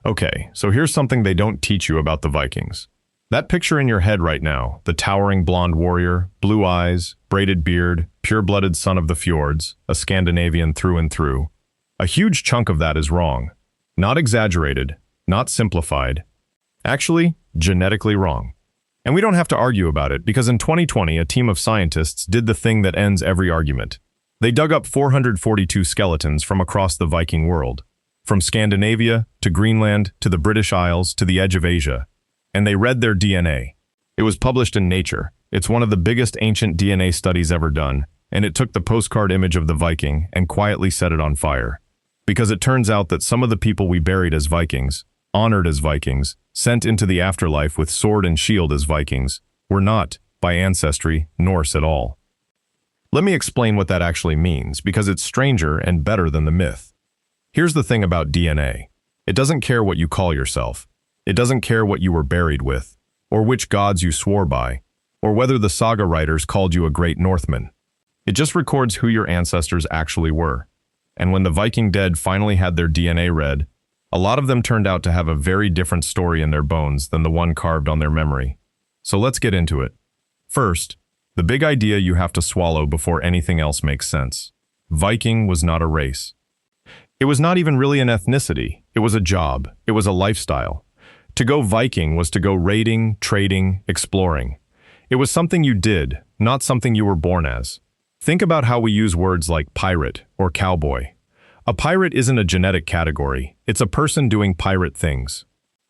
Okay, so here's something they don't teach you about the Vikings. That picture in your head right now, the towering blonde warrior, blue eyes, braided beard, pure-blooded son of the fjords, a Scandinavian through and through. A huge chunk of that is wrong. Not exaggerated, not simplified. Actually, genetically wrong. And we don't have to argue about it because in 2020, a team of scientists did the thing that ends every argument. They dug up 442 skeletons from across the Viking world, from Scandinavia to Greenland to the British Isles to the edge of Asia, and they read their DNA. It was published in Nature. It's one of the biggest ancient DNA studies ever done, and it took the postcard image of the Viking and quietly set it on fire. Because it turns out that some of the people we buried as Vikings, honored as Vikings, sent into the afterlife with sword and shield as Vikings, were not, by ancestry, Norse at all. Let me explain what that actually means, because it's stranger and better than the myth. Here's the thing about DNA. It doesn't care what you call yourself. It doesn't care what you were buried with, or which gods you swore by, or whether the saga writers called you a great Northman. It just records who your ancestors actually were. And when the Viking dead finally had their DNA read, a lot of them turned out to have a very different story in their bones than the one carved on their memory. So let's get into it. First, the big idea you have to swallow before anything else makes sense. Viking was not a race. It was not even really an ethnicity. It was a job. It was a lifestyle. To go Viking was to go raiding, trading, exploring. It was something you did, not something you were born as. Think about how we use words like pirate or cowboy. A pirate isn't a genetic category. It's a person doing pirate things.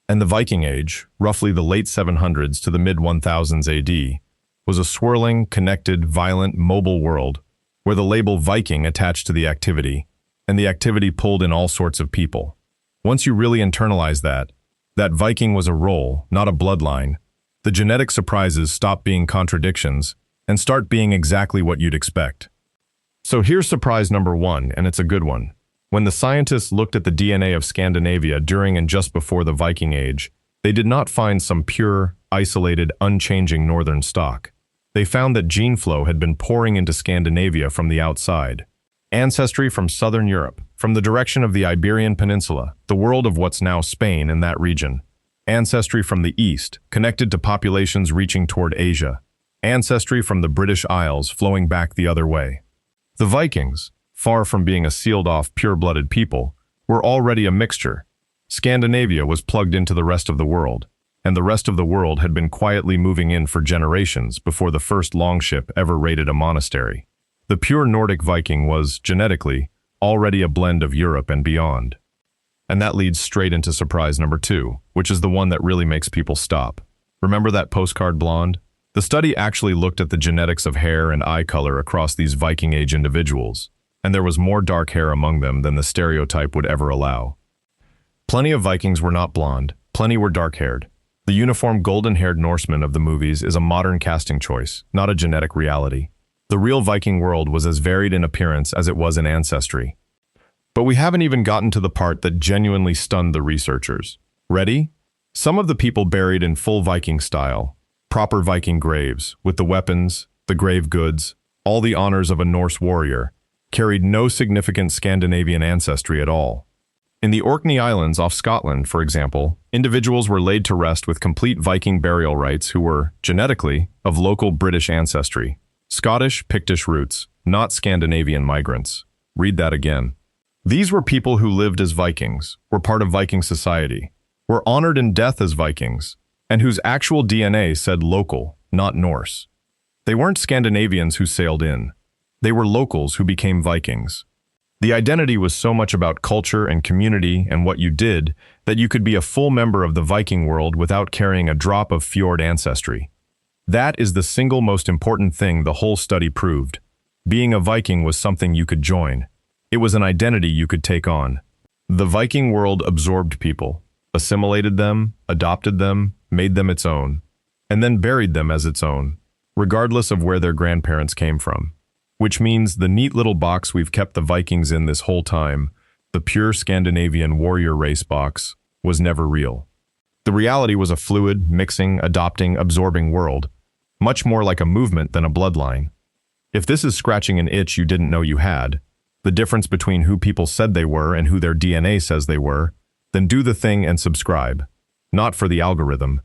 And the Viking Age, roughly the late 700s to the mid-1000s AD, was a swirling, connected, violent, mobile world where the label Viking attached to the activity, and the activity pulled in all sorts of people. Once you really internalize that Viking was a role, not a bloodline, the genetic surprises stop being contradictions and start being exactly what you'd expect. So here's surprise number one, and it's a good one. When the scientists looked at the DNA of Scandinavia during and just before the Viking Age, they did not find some pure, isolated, unchanging northern stock. They found that gene flow had been pouring into Scandinavia from the outside. Ancestry from southern Europe, from the direction of the Iberian Peninsula, the world of what's now Spain and that region. Ancestry from the east, connected to populations reaching toward Asia. Ancestry from the British Isles flowing back the other way. The Vikings, far from being a sealed-off, pure-blooded people, were already a mixture. Scandinavia was plugged into the rest of the world, and the rest of the world had been quietly moving in for generations before the first longship ever raided a monastery. The pure Nordic Viking was, genetically, already a blend of Europe and beyond. And that leads straight into surprise number two, which is the one that really makes people stop. Remember that postcard blonde? The study actually looked at the genetics of hair and eye color across these Viking Age individuals, and there was more dark hair among them than the stereotype would ever allow. Plenty of Vikings were not blonde, plenty were dark-haired. The uniform golden-haired Norseman of the movies is a modern casting choice, not a genetic reality. The real Viking world was as varied in appearance as it was in ancestry. But we haven't even gotten to the part that genuinely stunned the researchers. Ready? Some of the people buried in full Viking style, proper Viking graves, with the weapons, the grave goods, all the honors of a Norse warrior, carried no significant Scandinavian ancestry at all. In the Orkney Islands off Scotland, for example, individuals were laid to rest with complete Viking burial rites who were, genetically, of local British ancestry. Scottish, Pictish roots, not Scandinavian migrants. Read that again. These were people who lived as Vikings, were part of Viking society, were honored in death as Vikings, and whose actual DNA said local, not Norse. They weren't Scandinavians who sailed in. They were locals who became Vikings. The identity was so much about culture and community and what you did that you could be a full member of the Viking world without carrying a drop of fjord ancestry. That is the single most important thing the whole study proved. Being a Viking was something you could join. It was an identity you could take on. The Viking world absorbed people, assimilated them, adopted them, made them its own, and then buried them as its own, regardless of where their grandparents came from. Which means the neat little box we've kept the Vikings in this whole time, the pure Scandinavian warrior race box, was never real. The reality was a fluid, mixing, adopting, absorbing world, much more like a movement than a bloodline. If this is scratching an itch you didn't know you had, the difference between who people said they were and who their DNA says they were, then do the thing and subscribe. Not for the algorithm.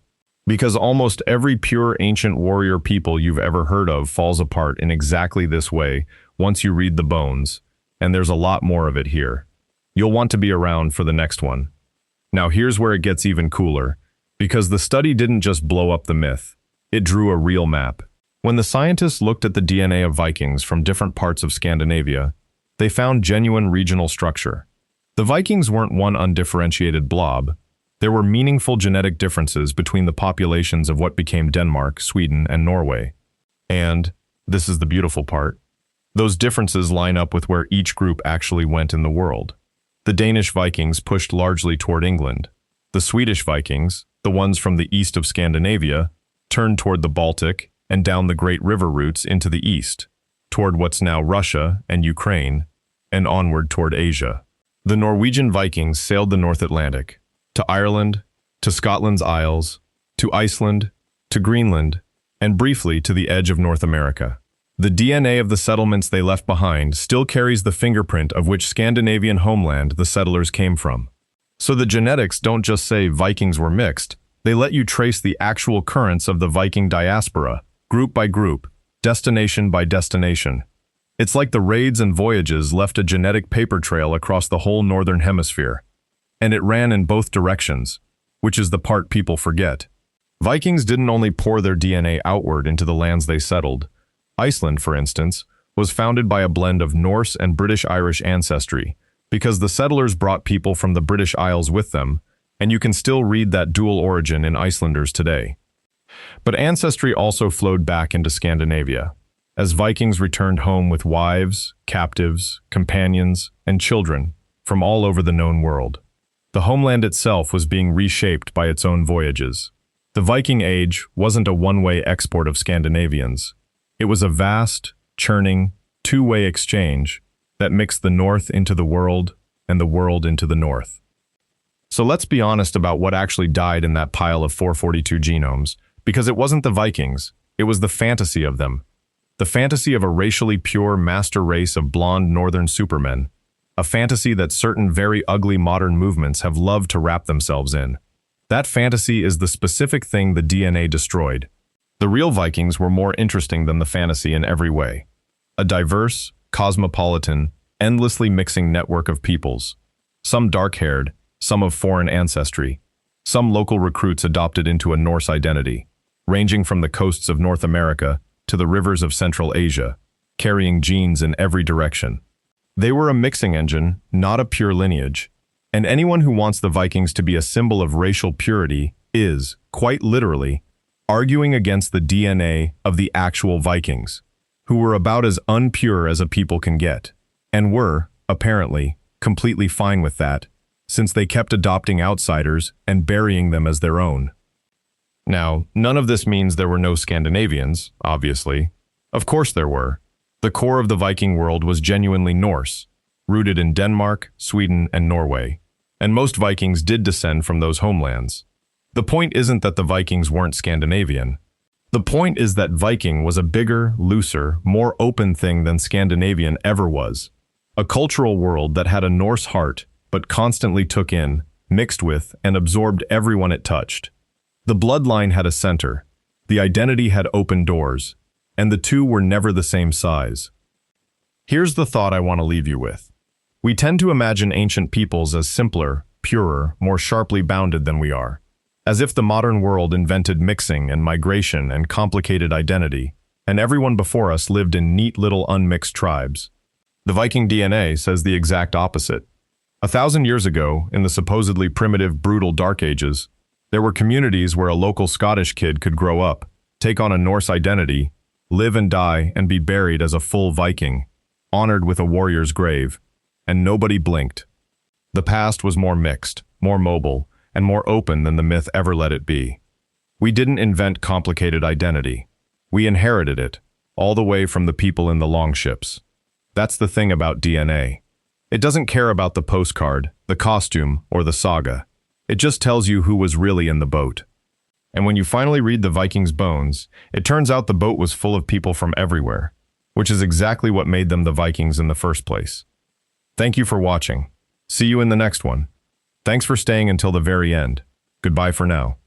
Because almost every pure ancient warrior people you've ever heard of falls apart in exactly this way once you read the bones, and there's a lot more of it here. You'll want to be around for the next one. Now here's where it gets even cooler, because the study didn't just blow up the myth, it drew a real map. When the scientists looked at the DNA of Vikings from different parts of Scandinavia, they found genuine regional structure. The Vikings weren't one undifferentiated blob. There were meaningful genetic differences between the populations of what became Denmark, Sweden, and Norway. And, this is the beautiful part, those differences line up with where each group actually went in the world. The Danish Vikings pushed largely toward England. The Swedish Vikings, the ones from the east of Scandinavia, turned toward the Baltic and down the great river routes into the east, toward what's now Russia and Ukraine, and onward toward Asia. The Norwegian Vikings sailed the North Atlantic, to Ireland, to Scotland's Isles, to Iceland, to Greenland, and briefly to the edge of North America. The DNA of the settlements they left behind still carries the fingerprint of which Scandinavian homeland the settlers came from. So the genetics don't just say Vikings were mixed, they let you trace the actual currents of the Viking diaspora, group by group, destination by destination. It's like the raids and voyages left a genetic paper trail across the whole northern hemisphere. And it ran in both directions, which is the part people forget. Vikings didn't only pour their DNA outward into the lands they settled. Iceland, for instance, was founded by a blend of Norse and British-Irish ancestry, because the settlers brought people from the British Isles with them, and you can still read that dual origin in Icelanders today. But ancestry also flowed back into Scandinavia, as Vikings returned home with wives, captives, companions, and children from all over the known world. The homeland itself was being reshaped by its own voyages. The Viking Age wasn't a one-way export of Scandinavians. It was a vast, churning, two-way exchange that mixed the North into the world and the world into the North. So let's be honest about what actually died in that pile of 442 genomes, because it wasn't the Vikings, it was the fantasy of them. The fantasy of a racially pure master race of blonde northern supermen. A fantasy that certain very ugly modern movements have loved to wrap themselves in. That fantasy is the specific thing the DNA destroyed. The real Vikings were more interesting than the fantasy in every way. A diverse, cosmopolitan, endlessly mixing network of peoples. Some dark-haired, some of foreign ancestry. Some local recruits adopted into a Norse identity, ranging from the coasts of North America to the rivers of Central Asia, carrying genes in every direction. They were a mixing engine, not a pure lineage, and anyone who wants the Vikings to be a symbol of racial purity is, quite literally, arguing against the DNA of the actual Vikings, who were about as unpure as a people can get, and were, apparently, completely fine with that, since they kept adopting outsiders and burying them as their own. Now, none of this means there were no Scandinavians, obviously. Of course there were. The core of the Viking world was genuinely Norse, rooted in Denmark, Sweden, and Norway, and most Vikings did descend from those homelands. The point isn't that the Vikings weren't Scandinavian. The point is that Viking was a bigger, looser, more open thing than Scandinavian ever was. A cultural world that had a Norse heart, but constantly took in, mixed with, and absorbed everyone it touched. The bloodline had a center. The identity had open doors. And the two were never the same size. Here's the thought I want to leave you with. We tend to imagine ancient peoples as simpler, purer, more sharply bounded than we are, as if the modern world invented mixing and migration and complicated identity, and everyone before us lived in neat little unmixed tribes. The Viking DNA says the exact opposite. 1,000 years ago, in the supposedly primitive, brutal Dark Ages, there were communities where a local Scottish kid could grow up, take on a Norse identity, live and die and be buried as a full Viking, honored with a warrior's grave, and nobody blinked. The past was more mixed, more mobile, and more open than the myth ever let it be. We didn't invent complicated identity. We inherited it, all the way from the people in the longships. That's the thing about DNA. It doesn't care about the postcard, the costume, or the saga. It just tells you who was really in the boat. And when you finally read the Vikings' bones, it turns out the boat was full of people from everywhere, which is exactly what made them the Vikings in the first place. Thank you for watching. See you in the next one. Thanks for staying until the very end. Goodbye for now.